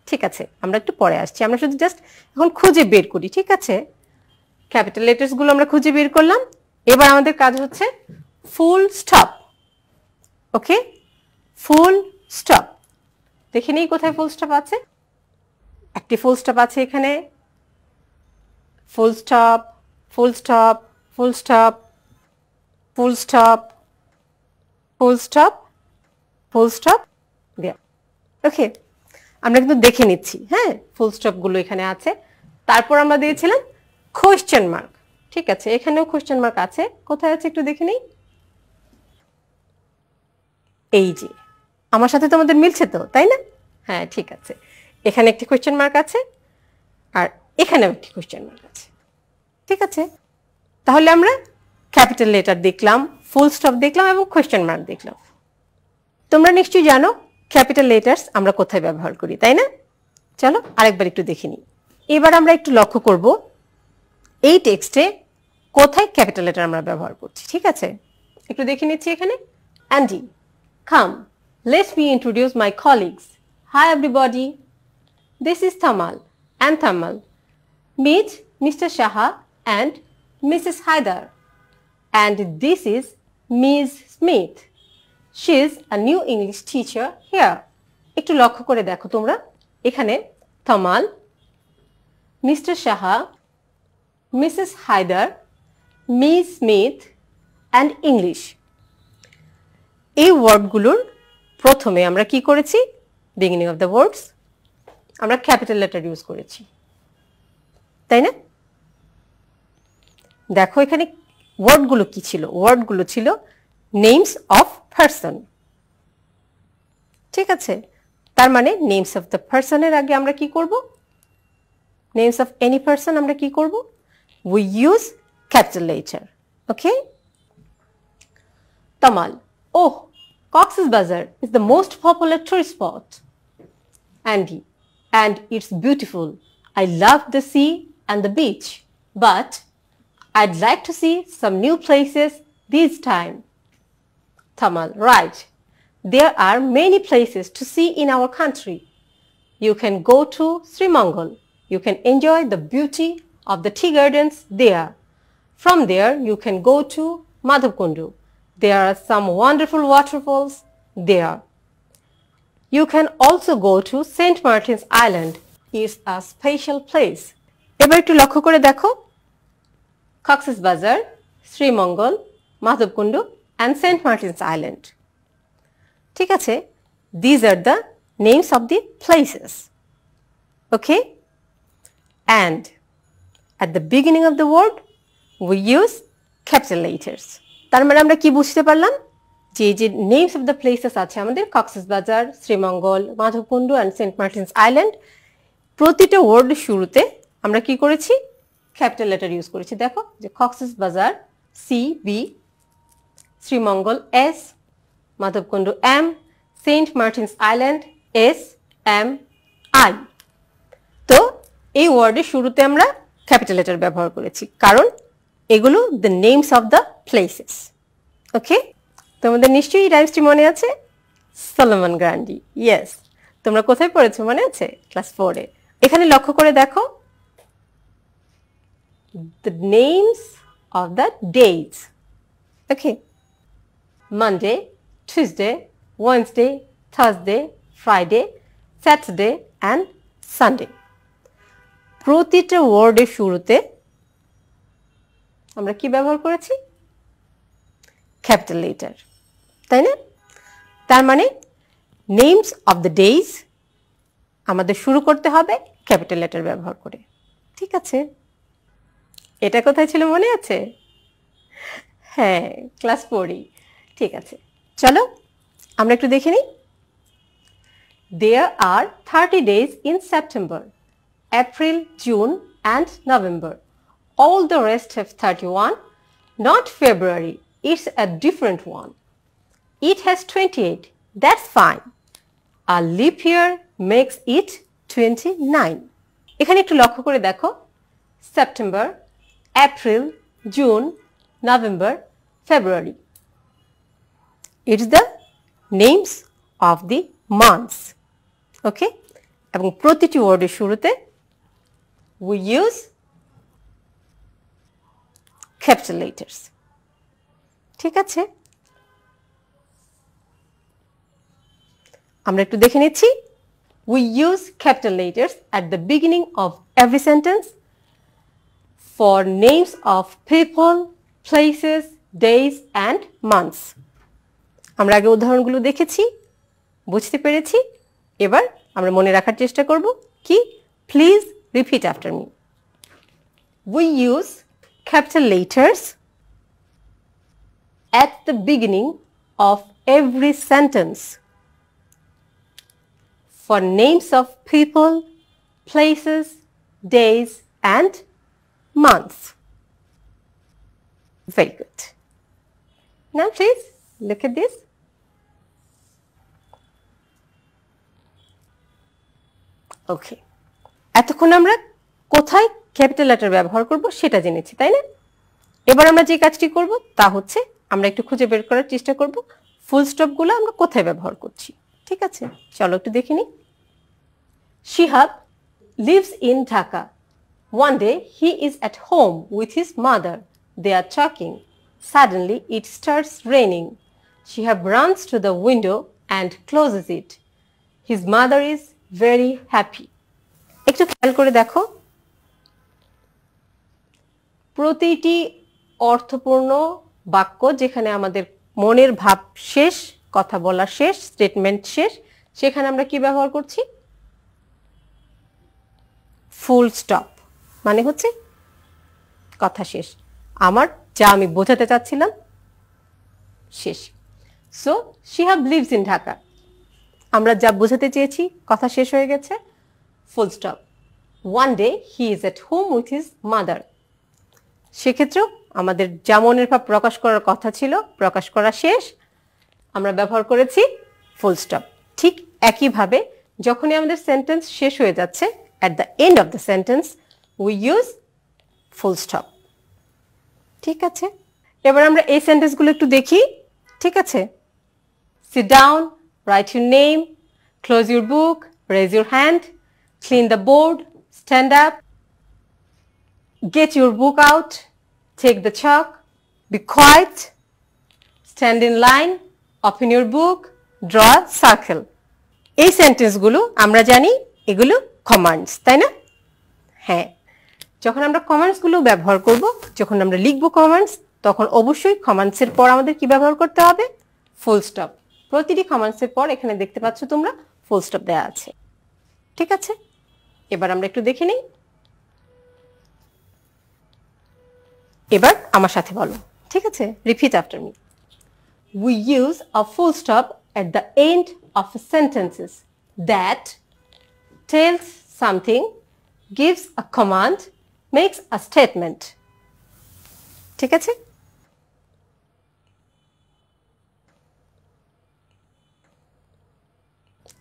ঠিক আছে, আমরা একটু পরে আসছি, আমরা শুধু জাস্ট এখন খুঁজে বের করি। ঠিক আছে, ক্যাপিটাল লেটার্সগুলো আমরা খুঁজে বের করলাম। এবার আমাদের কাজ হচ্ছে ফুল স্টপ। ওকে, ফুল স্টপ দেখে নিই কোথায় ফুল স্টপ আছে। একটি ফুল স্টপ আছে এখানে, full stop, full stop, full stop, full stop, full stop, full stop দেয়া। ওকে, আমরা কিন্তু দেখে নিচ্ছি। হ্যাঁ, ফুল স্টপগুলো এখানে আছে। তারপর আমরা দিয়েছিলাম কোয়েশ্চেন মার্ক। ঠিক আছে, এখানেও কোয়েশ্চেন মার্ক আছে। কোথায় আছে একটু দেখে নিই। এই যে, আমার সাথে তোমাদের মিলছে তো, তাই না? হ্যাঁ, ঠিক আছে। এখানে একটি কোয়েশ্চেন মার্ক আছে আর এখানেও একটি কোয়েশ্চেন মার্ক আছে। ঠিক আছে, তাহলে আমরা ক্যাপিটাল লেটার দেখলাম, ফুল স্টপ দেখলাম এবং কোয়েশ্চেন মার্ক দেখলাম। তোমরা নিশ্চয়ই জানো ক্যাপিটাল লেটার্স আমরা কোথায় ব্যবহার করি, তাই না? চলো আরেকবার একটু দেখে নিই। এবার আমরা একটু লক্ষ্য করব এই টেক্সটে কোথায় ক্যাপিটাল লেটার আমরা ব্যবহার করছি। ঠিক আছে, একটু দেখে নিচ্ছি এখানে। Andy, come, let me introduce my colleagues. Hi everybody, this is Tamal and Tamal. Meet Mr. Shaha and Mrs. Haidar. And this is Ms. Smith. She is a new English teacher here. একটু লক্ষ্য করে দেখো তোমরা, এখানে Tamal, mister Saha, missus Haider, miss Smith and English, এই ওয়ার্ডগুলোর প্রথমে আমরা কি করেছি? বিগিনিং অফ দ্য ওয়ার্ডস আমরা ক্যাপিটাল লেটার ইউজ করেছি, তাই না? দেখো এখানে ওয়ার্ডগুলো কি ছিল? ওয়ার্ডগুলো ছিল নেমস অফ পারসন। ঠিক আছে, তার মানে নেমস অফ দ্য পারসনের আগে আমরা কি করব? নেমস অফ এনি পারসন আমরা কি করব? We use capital letter. Okay, Tamal, oh, Cox's Bazar is the most popular tourist spot. Andy, and it's beautiful. I love the sea and the beach, but I'd like to see some new places this time. Tamal, right. There are many places to see in our country. You can go to Sri Mangal. You can enjoy the beauty of the tea gardens there. From there, you can go to Madhavkundu. There are some wonderful waterfalls there. You can also go to St. Martin's Island. It's a special place. এবার একটু লক্ষ্য করে দেখো, Cox's Bazar, Sri Mangal, Madhavkundu and St. Martin's Island. ঠিক আছে, these are the names of the places. Okay, and at the beginning of the word we use capital letters. তার মানে আমরা কি বুঝতে পারলাম? যে যে নেমস অফ দ্য প্লেসেস আছে আমাদের, কক্সেস বাজার, শ্রীমঙ্গল, মাধবকুণ্ড অ্যান্ড সেন্ট মার্টিনস আইল্যান্ড, প্রতিটা ওয়ার্ড শুরুতে আমরা কি করেছি? ক্যাপিটাল লেটার ইউজ করেছি। দেখো যে Cox's Bazar C B, Sreemangal S, Madhabkunda M, Saint Martin's Island S M I. তো এই ওয়ার্ডের শুরুতে আমরা ক্যাপিটাল লেটার ব্যবহার করেছি, কারণ এগুলো the names of the places. Okay, তোমাদের নিশ্চয়ই রাইমসটি মনে আছে? Solomon Grundy, yes. তোমরা কোথায় পড়েছো মনে আছে? ক্লাস 4-এ। এখানে লক্ষ্য করে দেখো, the names of the days. Okay, Monday, Tuesday, Wednesday, Thursday, Friday, Saturday and Sunday. প্রতিটা ওয়ার্ডের শুরুতে আমরা কি ব্যবহার করেছি? ক্যাপিটাল লেটার, তাই না? তার মানে নেমস অফ দ্য ডেজ আমাদের শুরু করতে হবে ক্যাপিটাল লেটার ব্যবহার করে। ঠিক আছে, এটা কোথায় ছিল মনে আছে? হ্যাঁ, ক্লাস 4-ই। ঠিক আছে, চলো আমরা একটু দেখে নিই। There are 30 days in September, April, June and November. All the rest have 31, not February. It's a different one. It has 28. That's fine. A leap year makes it 29. এখানে একটু লক্ষ্য করে দেখো, September, April, June, November, February. It's the names of the months. Okay? এবং প্রতিটি ওয়ার্ডের শুরুতে we use capital letters. ঠিক আছে, আমরা একটু দেখে নিচ্ছি। We use capital letters at the beginning of every sentence for names of people, places, days and months. আমরা আগে উদাহরণগুলো দেখেছি, বুঝতে পেরেছি। এবার আমরা মনে রাখার চেষ্টা করব কি? Please repeat after me. We use capital letters at the beginning of every sentence for names of people, places, days and months. Very good. Now please look at this. Okay. এতক্ষণ আমরা কোথায় ক্যাপিটাল লেটার ব্যবহার করব সেটা জেনেছি, তাই না? এবার আমরা যে কাজটি করব তা হচ্ছে আমরা একটু খুঁজে বের করার চেষ্টা করব ফুল স্টপগুলো আমরা কোথায় ব্যবহার করছি। ঠিক আছে, চলো একটু দেখে নিই। Shihab lives in Dhaka. One day he is at home with his mother. They are talking. Suddenly it starts raining. Shihab runs to the window and closes it. His mother is very happy. একটু খেয়াল করে দেখো, প্রতিটি অর্থপূর্ণ বাক্য যেখানে আমাদের মনের ভাব শেষ, কথা বলা শেষ, স্টেটমেন্ট শেষ, সেখানে আমরা কি ব্যবহার করছি? Full stop. মানে হচ্ছে কথা শেষ, আমার যা আমি বোঝাতে চাচ্ছিলাম শেষ। So Shihab lives in Dhaka, আমরা যা বোঝাতে চেয়েছি কথা শেষ হয়ে গেছে, full stop. One day he is at home with his mother, সেক্ষেত্রেও আমাদের যা মনের ভাব প্রকাশ করার কথা ছিল প্রকাশ করা শেষ, আমরা ব্যবহার করেছি ফুল স্টপ। ঠিক একইভাবে যখনই আমাদের সেন্টেন্স শেষ হয়ে যাচ্ছে, at the end of the sentence we use full stop. ঠিক আছে, এবার আমরা এই সেন্টেন্সগুলো একটু দেখি। ঠিক আছে, sit down, write your name, close your book, raise your hand, clean the board, stand up, get your book out, take the chalk, be quiet, stand in line, open your book, draw a circle. এই সেন্টেন্সগুলো আমরা জানি এগুলো commands, তাই না? হ্যাঁ, যখন আমরা কমান্ডসগুলো ব্যবহার করব, যখন আমরা লিখব কমান্ডস, তখন অবশ্যই কমান্ডসের পর আমাদের কি ব্যবহার করতে হবে? Full stop. প্রতিটি কমান্ডসের পর এখানে দেখতে পাচ্ছ তোমরা ফুল স্টপ দেওয়া আছে। ঠিক আছে, এবার আমরা একটু দেখে নিই। এবার আমার সাথে বলো, ঠিক আছে? Repeat after me. We use a full stop at the end of sentences that tells something, gives a command, makes a statement. ঠিক আছে?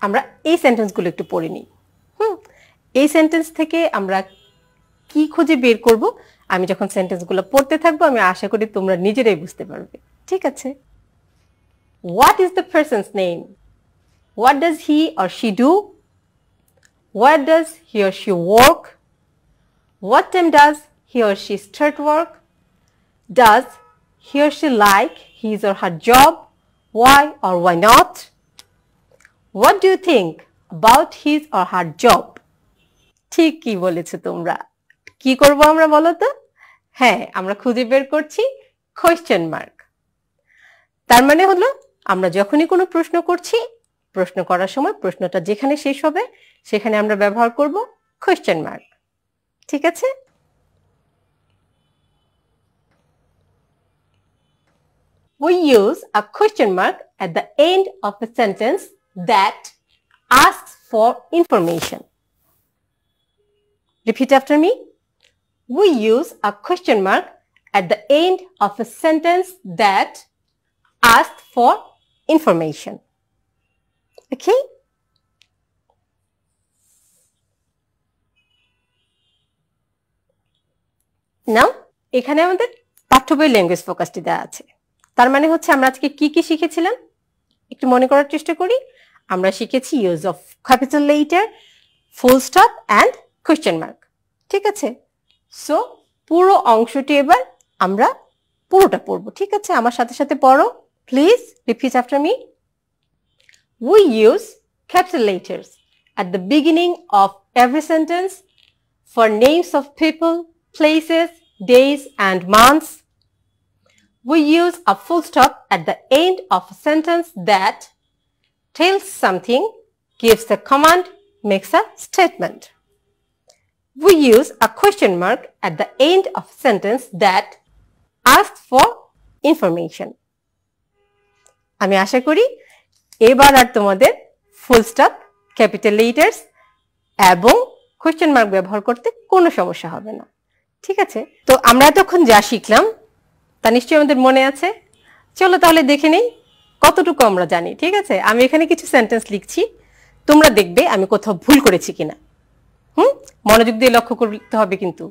আমরা এই সেন্টেন্সগুলো একটু পড়ে নিই। এই সেন্টেন্স থেকে আমরা কি খুঁজে বের করব, আমি যখন সেন্টেন্সগুলো পড়তে থাকবো আমি আশা করি তোমরা নিজেরাই বুঝতে পারবে। ঠিক আছে? What is the person's name? What does he or she do? Where does he or she work? What time does he or she start work? Does he or she like his or her job? Why or why not? What do you think about his or her job? ঠিক কি বলেছো তোমরা? কি করব আমরা বলো তো? হ্যাঁ, আমরা খুঁজে বের করছি কোয়েশ্চেন মার্ক। তার মানে হলো আমরা যখনই কোনো প্রশ্ন করছি, প্রশ্ন করার সময় প্রশ্নটা যেখানে শেষ হবে সেখানে আমরা ব্যবহার করব কোয়েশ্চেন মার্ক। ঠিক আছে? We use a question mark at the end of a sentence that asks for information. Repeat after me. We use a question mark at the end of a sentence that asks for information. Okay? Now, এখানে আমাদের পাঠ্য বই language ফোকাসটি দেওয়া আছে। তার মানে হচ্ছে আমরা আজকে কি কি শিখেছিলাম একটু মনে করার চেষ্টা করি। আমরা শিখেছি use of capital letter, full stop and question mark. ঠিক আছে? সো পুরো অংশটি এবার আমরা পুরোটা পড়বো। ঠিক আছে? আমার সাথে সাথে পড়ো। Please repeat after me. We use capital letters at the beginning of every sentence for names of people, places, days and months. We use a full stop at the end of a sentence that tells something, gives a command, makes a statement. we use a question mark at the end of a sentence that asks for information. আমি আশা করি এবার আর তোমাদের full stop, capital letters এবং question mark ব্যবহার করতে কোনো সমস্যা হবে না। ঠিক আছে, তো আমরা এতক্ষণ যা শিখলাম তা নিশ্চয়ই আমাদের মনে আছে। চলো তাহলে দেখে নেই কতটুকু আমরা জানি। ঠিক আছে, আমি এখানে কিছু সেন্টেন্স লিখছি, তোমরা দেখবে আমি কোথাও ভুল করেছি কিনা। মনোযোগ দিয়ে লক্ষ্য করতে হবে কিন্তু।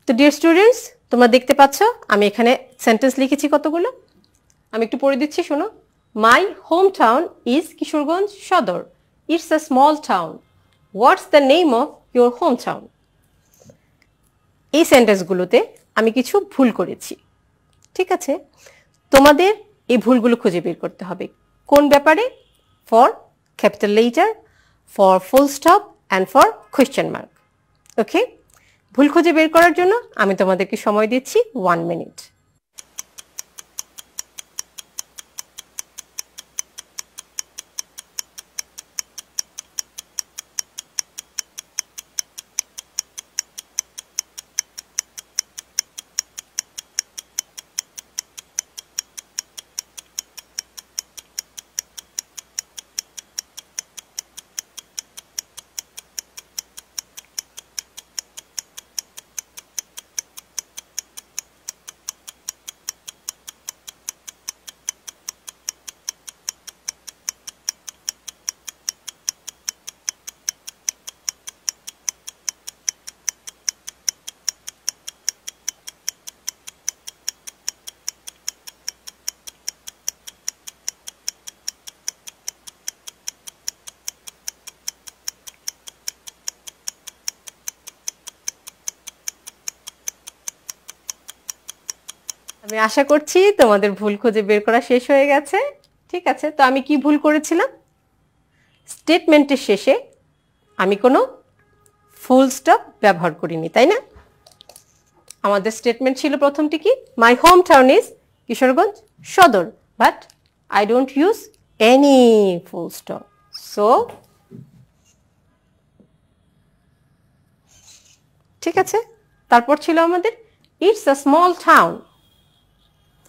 তো ডিয়ার স্টুডেন্টস, তোমরা দেখতে পাচ্ছ আমি এখানে সেন্টেন্স লিখেছি কতগুলো, আমি একটু পড়ে দিচ্ছি, শোনো। My home town is Kishoreganj Sadar. It's a small town. What's the name of your home town? এই সেন্টেন্সগুলোতে আমি কিছু ভুল করেছি। ঠিক আছে, তোমাদের এই ভুলগুলো খুঁজে বের করতে হবে। কোন ব্যাপারে? For capital letter, for full stop and for question mark. Okay, ভুল খুঁজে বের করার জন্য আমি তোমাদেরকে সময় দিচ্ছি 1 মিনিট। আমি আশা করছি তোমাদের ভুল খুঁজে বের করা শেষ হয়ে গেছে। ঠিক আছে, তো আমি কি ভুল করেছিলাম? স্টেটমেন্টের শেষে আমি কোনো ফুল স্টপ ব্যবহার করিনি, তাই না? আমাদের স্টেটমেন্ট ছিল প্রথমটি কি? My home town is Kishoreganj Sadar, but I don't use any full stop. So ঠিক আছে, তারপর ছিল আমাদের it's a small town.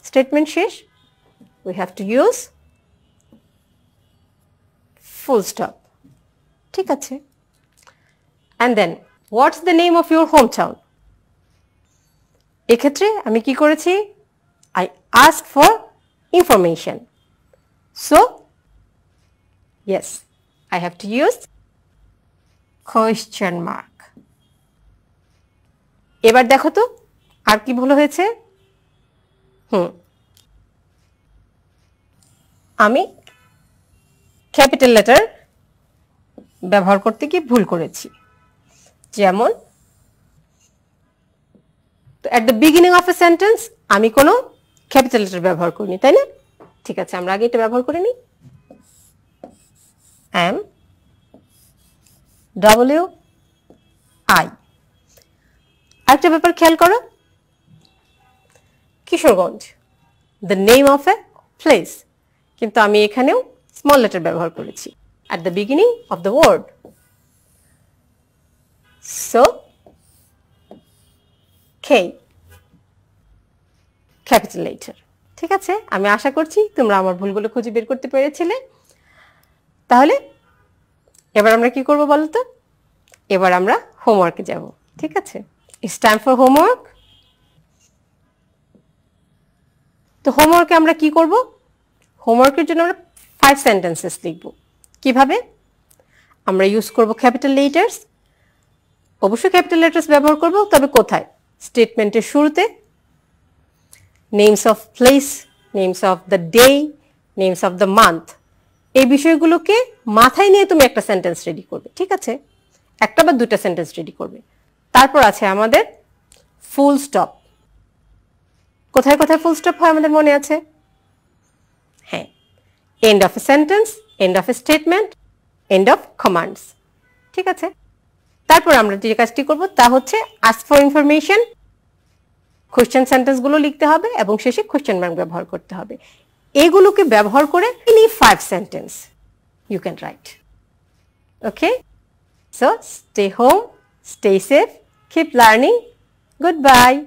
Statement শেষ, we have to use full stop. ঠিক আছে, and then what's the name of your hometown? এক্ষেত্রে আমি কি করেছি? I asked for information. So yes, I have to use question mark. এবার দেখো তো আর কি ভুল হয়েছে। আমি ক্যাপিটাল লেটার ব্যবহার করতে গিয়ে ভুল করেছি। যেমন at the beginning of a sentence আমি কোনো ক্যাপিটাল লেটার ব্যবহার করিনি, তাই না? ঠিক আছে, আমরা আগে এটা ব্যবহার করিনি। M W I. আরেকটা ব্যাপার খেয়াল করো, Kishoreganj, the name of a place, কিন্তু আমি এখানেও স্মল লেটার ব্যবহার করেছি at the beginning of the word. So K, capital letter. ঠিক আছে, আমি আশা করছি তোমরা আমার ভুলগুলো খুঁজে বের করতে পেরেছিলে। তাহলে এবার আমরা কি করব বলো তো? এবার আমরা হোমওয়ার্কে যাব। ঠিক আছে, ইটস টাইম ফর হোমওয়ার্ক। তো হোমওয়ার্কে আমরা কি করব? হোমওয়ার্কের জন্য আমরা 5 সেন্টেন্সেস লিখব। কিভাবে? আমরা ইউজ করব ক্যাপিটাল লেটার্স। অবশ্যই ক্যাপিটাল লেটার্স ব্যবহার করব, তবে কোথায়? স্টেটমেন্টের শুরুতে, names of place, names of the day, names of the month, এই বিষয়গুলোকে মাথায় নিয়ে তুমি একটা সেন্টেন্স রেডি করবে। ঠিক আছে, একটা বা দুটা সেন্টেন্স রেডি করবে। তারপর আছে আমাদের ফুল স্টপ। কোথায় কোথায় ফুল স্টপ হয় আমাদের মনে আছে? হ্যাঁ, end of a sentence, end of A statement, end of commands. ঠিক আছে, তারপর আমরা যে কাজটি করব তা হচ্ছে আস্ক ফর ইনফরমেশন, কোশ্চেন সেন্টেন্সগুলো লিখতে হবে এবং শেষে কোশ্চেন মার্ক ব্যবহার করতে হবে। এগুলোকে ব্যবহার করে any 5 sentence you can write. Okay, so stay home, stay safe, keep learning. Goodbye.